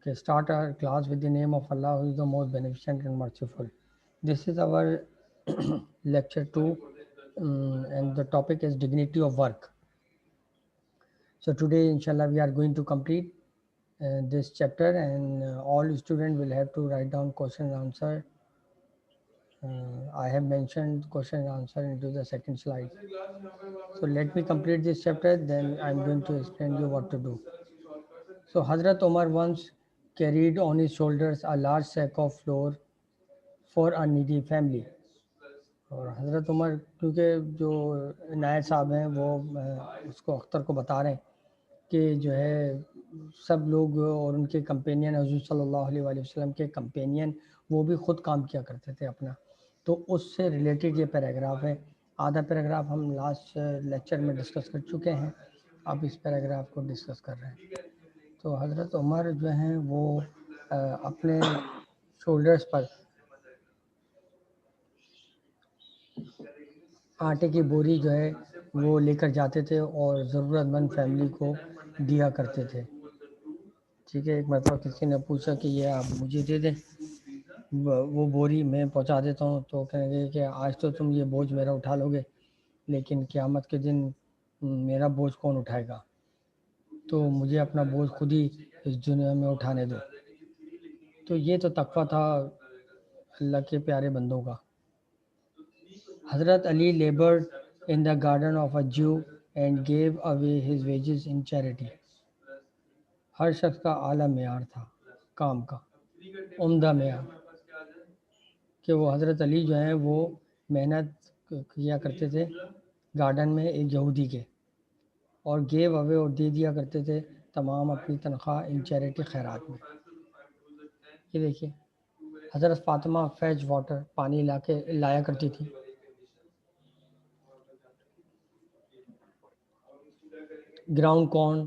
Okay, start our class with the name of Allah, who is the most beneficent and merciful. This is our lecture 2, and the topic is dignity of work. So today, inshallah, we are going to complete this chapter, and all students will have to write down question and answer. I have mentioned question and answer into the second slide. So let me complete this chapter, then I'm going to explain you what to do. So Hazrat Omar once carried on his shoulders a large sack of flour for a needy family. اور حضرت عمر کیونکہ جو نائر صاحب ہیں وہ اس کو اختر کو بتا رہے ہیں کہ جو ہے سب لوگ اور ان کے کمپینین حضور صلی اللہ علیہ وآلہ وسلم کے کمپینین وہ بھی خود کام کیا کرتے تھے اپنا. تو اس سے ریلیٹڈ یہ پیراگراف ہے. آدھا پیراگراف ہم لاسٹ لیکچر میں ڈسکس کر چکے ہیں, اب اس پیراگراف کو ڈسکس کر رہے ہیں. تو حضرت عمر جو ہیں وہ اپنے شولڈرز پر آٹے کی بوری جو ہے وہ لے کر جاتے تھے اور ضرورت مند فیملی کو دیا کرتے تھے. ٹھیک ہے, ایک مرتبہ کسی نے پوچھا کہ یہ آپ مجھے دے دیں وہ بوری, میں پہنچا دیتا ہوں. تو کہیں گے کہ آج تو تم یہ بوجھ میرا اٹھا لو گے, لیکن قیامت کے دن میرا بوجھ کون اٹھائے گا, تو مجھے اپنا بوجھ خود ہی اس دنیا میں اٹھانے دو. تو یہ تو تقویٰ تھا اللہ کے پیارے بندوں کا. حضرت علی labored in the garden of a Jew and gave away his wages in charity. ہر شخص کا اعلیٰ معیار تھا کام کا, عمدہ معیار, کہ وہ حضرت علی جو ہیں وہ محنت کیا کرتے تھے گارڈن میں ایک یہودی کے, اور گیو اوے اور دے دیا کرتے تھے تمام اپنی تنخواہ ان چیریٹی خیرات میں. یہ دیکھیے حضرت فاطمہ فیچ واٹر پانی لایا کرتی تھی. گراؤنڈ کارن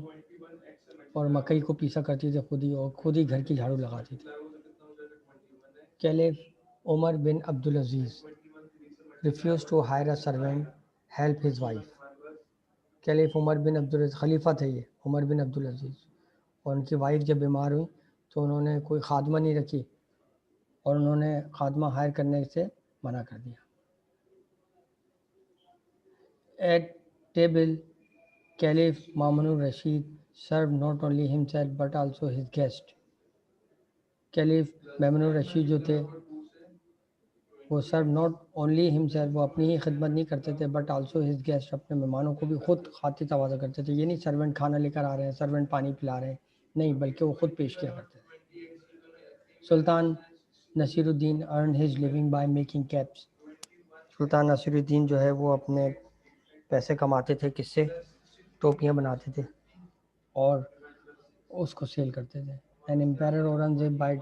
اور مکئی کو پیسا کرتی تھی خود ہی, اور خود ہی گھر کی جھاڑو لگاتی تھی. کیلیف عمر بن Abdul Aziz refused to hire a servant help his wife. کیلیف عمر بن عبدالعزیز خلیفہ تھے یہ عمر بن عبدالعزیز, اور ان کی وائف جب بیمار ہوئی تو انہوں نے کوئی خادمہ نہیں رکھی اور انہوں نے خادمہ ہائر کرنے سے منع کر دیا. At table caliph Mamun al Rashid served not only himself but also his guest. Caliph Mamun al Rashid جو تھے وہ served not only himself, وہ اپنی ہی خدمت نہیں کرتے تھے, but also his guest, اپنے مہمانوں کو بھی خود خاطر تواضع کرتے تھے. یہ نہیں سرونٹ کھانا لے کر آ رہے ہیں, سرونٹ پانی پلا رہے ہیں, نہیں, بلکہ وہ خود پیش کیا کرتے تھے. سلطان نصیر الدین earned his living by making caps. سلطان نصیر الدین جو ہے وہ اپنے پیسے کماتے تھے کس سے, ٹوپیاں بناتے تھے اور اس کو سیل کرتے تھے. And Emperor Aurangzeb by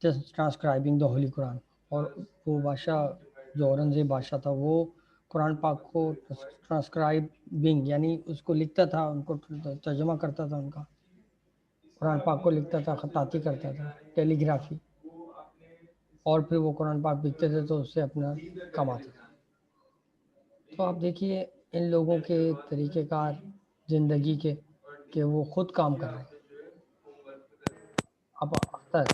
just transcribing the Holy Quran, اور وہ بادشاہ جو اورنگزیب بادشاہ تھا وہ قرآن پاک کو ٹرانسکرائبنگ یعنی اس کو لکھتا تھا, ان کو ترجمہ کرتا تھا, ان کا قرآن پاک کو لکھتا تھا, خطاطی کرتا تھا, ٹیلی گرافی, اور پھر وہ قرآن پاک لکھتے تھے تو اس سے اپنا کماتے تھے. تو آپ دیکھیے ان لوگوں کے طریقہ کار زندگی کے کہ وہ خود کام کر رہے ہیں. اب Akhtar,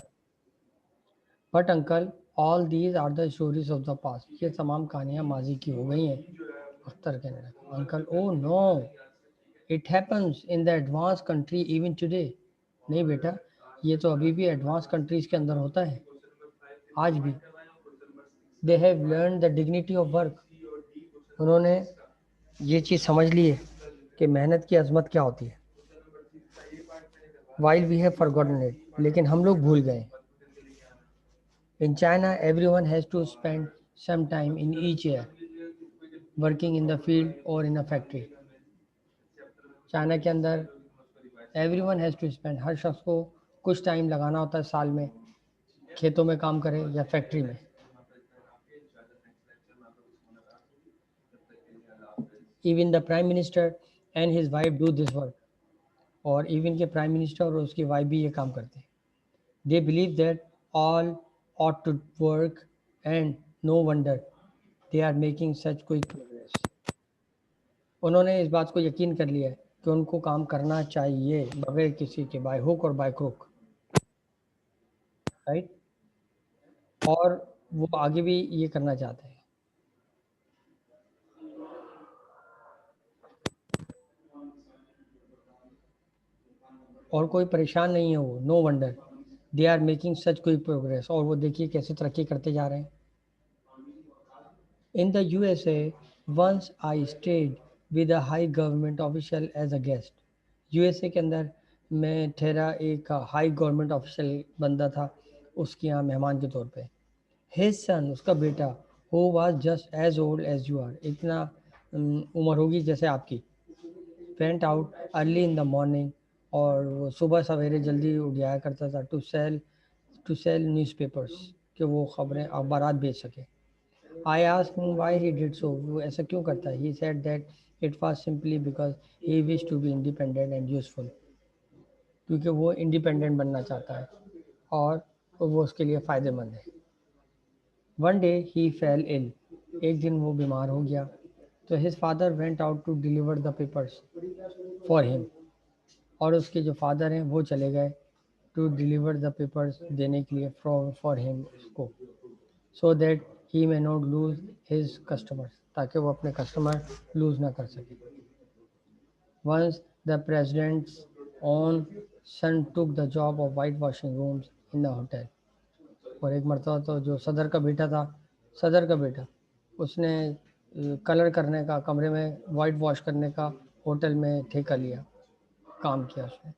but uncle all these are the stories of the past, یہ تمام کہانیاں ماضی کی ہو گئی ہیں. اختر کہنے لگا, uncle oh no it happens in the advance country even today. نہیں بیٹا, یہ تو ابھی بھی ایڈوانس کنٹریز کے اندر ہوتا ہے آج بھی. They have learn the dignity of work, انہوں نے یہ چیز سمجھ لی ہے کہ محنت کی عظمت کیا ہوتی ہے. while we have forgotten it, لیکن ہم لوگ بھول گئے. In China, everyone has to spend some time in each year working in the field or in a factory. China کے اندر everyone has to spend, ہر شخص کو کچھ ٹائم لگانا ہوتا ہے سال میں, کھیتوں میں کام کرے یا فیکٹری میں. Even the Prime Minister and his wife do this work. اور ایون کے پرائم منسٹر اور اس کی وائف بھی یہ کام کرتے ہیں. They believe that all ought to work and no wonder they are making such quick progress. انہوں نے اس بات کو یقین کر لیا ہے کہ ان کو کام کرنا چاہیے بغیر کسی کے, بائی ہوک اور بائی کروک. رائٹ. اور وہ آگے بھی یہ کرنا چاہتے ہیں. اور کوئی پریشان نہیں ہے وہ, no wonder they are making such کوئی پروگریس. اور وہ دیکھیے کیسے ترقی کرتے جا رہے ہیں. In the USA, once I stayed with a high government official as a guest. USA کے اندر میں ٹھہرا ایک ہائی گورنمنٹ آفیشل بندہ تھا اس کے یہاں مہمان کے طور پہ. His son, اس کا بیٹا, who was just as old as you are, اتنا عمر ہوگی جیسے آپ کی, went out early in the morning, اور وہ صبح سویرے جلدی اٹھ جایا کرتا تھا, to sell newspapers, کہ وہ خبریں اخبارات بیچ سکے. I asked him why he did so. وہ ایسا کیوں کرتا ہے. He said that it was simply because he wished to be independent and useful. کیونکہ وہ انڈیپینڈنٹ بننا چاہتا ہے اور وہ اس کے لیے فائدہ مند ہے. One day he fell ill. ایک دن وہ بیمار ہو گیا. تو his father went out to deliver the papers for him. اور اس کے جو فادر ہیں وہ چلے گئے to deliver the papers دینے کے لیے for him اس کو. So that he may not lose his customers, تاکہ وہ اپنے کسٹمر لوز نہ کر سکے. Once the president's own son took the job of whitewashing rooms in the hotel. اور ایک مرتبہ تو جو صدر کا بیٹا اس نے کلر کرنے کا, کمرے میں وائٹ واش کرنے کا ہوٹل میں ٹھیکہ لیا, کام کیا اس نے.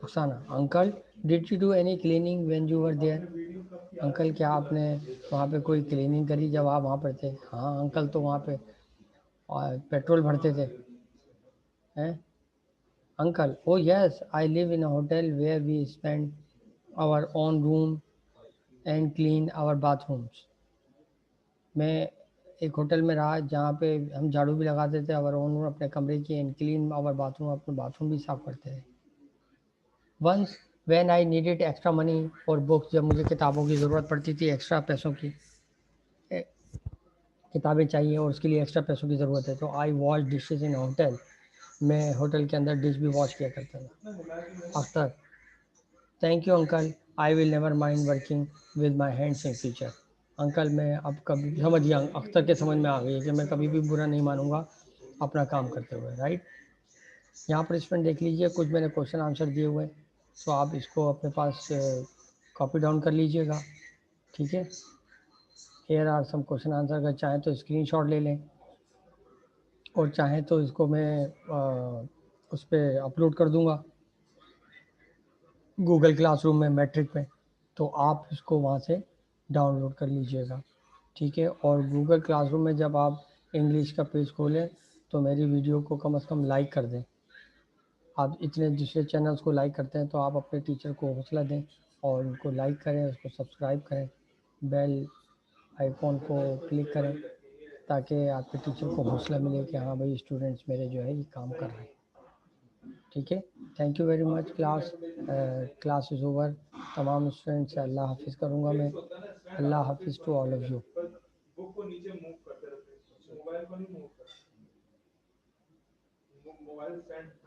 Rukhsana, uncle did you do any cleaning when you were there. Uncle کیا آپ نے وہاں پہ کوئی کلیننگ کری جب آپ وہاں پر تھے. ہاں انکل تو وہاں پہ پیٹرول بھرتے تھے. Uncle, oh yes, I live in a hotel where we spend our own room and clean our bathrooms. میں ایک ہوٹل میں رہا جہاں پہ ہم جھاڑو بھی لگاتے تھے, اور اون روم اپنے کمرے کی, and clean our bathroom, اپنے باتھ روم بھی صاف کرتے تھے. Once when I needed extra money for books, جب مجھے کتابوں کی ضرورت پڑتی تھی, ایکسٹرا پیسوں کی کتابیں چاہیے اور اس کے لیے ایکسٹرا پیسوں کی ضرورت ہے, تو آئی واش ڈشز ان ہوٹل. میں ہوٹل کے اندر ڈش بھی واش کیا کرتا تھا. Akhtar, thank you uncle, I will never mind working with my hands in future. Uncle میں اب کبھی سمجھ گیا, اختر کے سمجھ میں آ گئی کہ میں کبھی بھی برا نہیں مانوں گا اپنا کام کرتے ہوئے. رائٹ. یہاں پر اسٹوڈنٹ دیکھ لیجئے, کچھ میں نے کوشچن آنسر دیے ہوئے, تو آپ اس کو اپنے پاس کاپی ڈاؤن کر لیجئے گا. ٹھیک ہے. Here are some question answer. اگر چاہیں تو اسکرین شاٹ لے لیں, اور چاہیں تو اس کو میں اس پہ اپلوڈ کر دوں گا گوگل کلاس روم میں, میٹرک میں, تو آپ اس کو وہاں سے ڈاؤن لوڈ کر لیجئے گا. ٹھیک ہے. اور گوگل کلاس روم میں جب آپ انگلش کا پیج کھولیں تو میری ویڈیو کو کم از کم لائک کر دیں. آپ اتنے دوسرے چینلز کو لائک کرتے ہیں تو آپ اپنے ٹیچر کو حوصلہ دیں اور ان کو لائک کریں, اس کو سبسکرائب کریں, بیل آئیکن کو کلک کریں, تاکہ آپ کے ٹیچر کو حوصلہ ملے کہ ہاں بھائی اسٹوڈنٹس میرے جو ہے یہ کام کر رہے ہیں. ٹھیک ہے. Thank you very much. Class is over. تمام اسٹوڈنٹ سے اللہ حافظ کروں گا میں. اللہ حافظ ٹو آل آف یو. بک کو نیچے موو کرتے رہتے, موبائل کو نہیں موو کرتے, موبائل سینڈ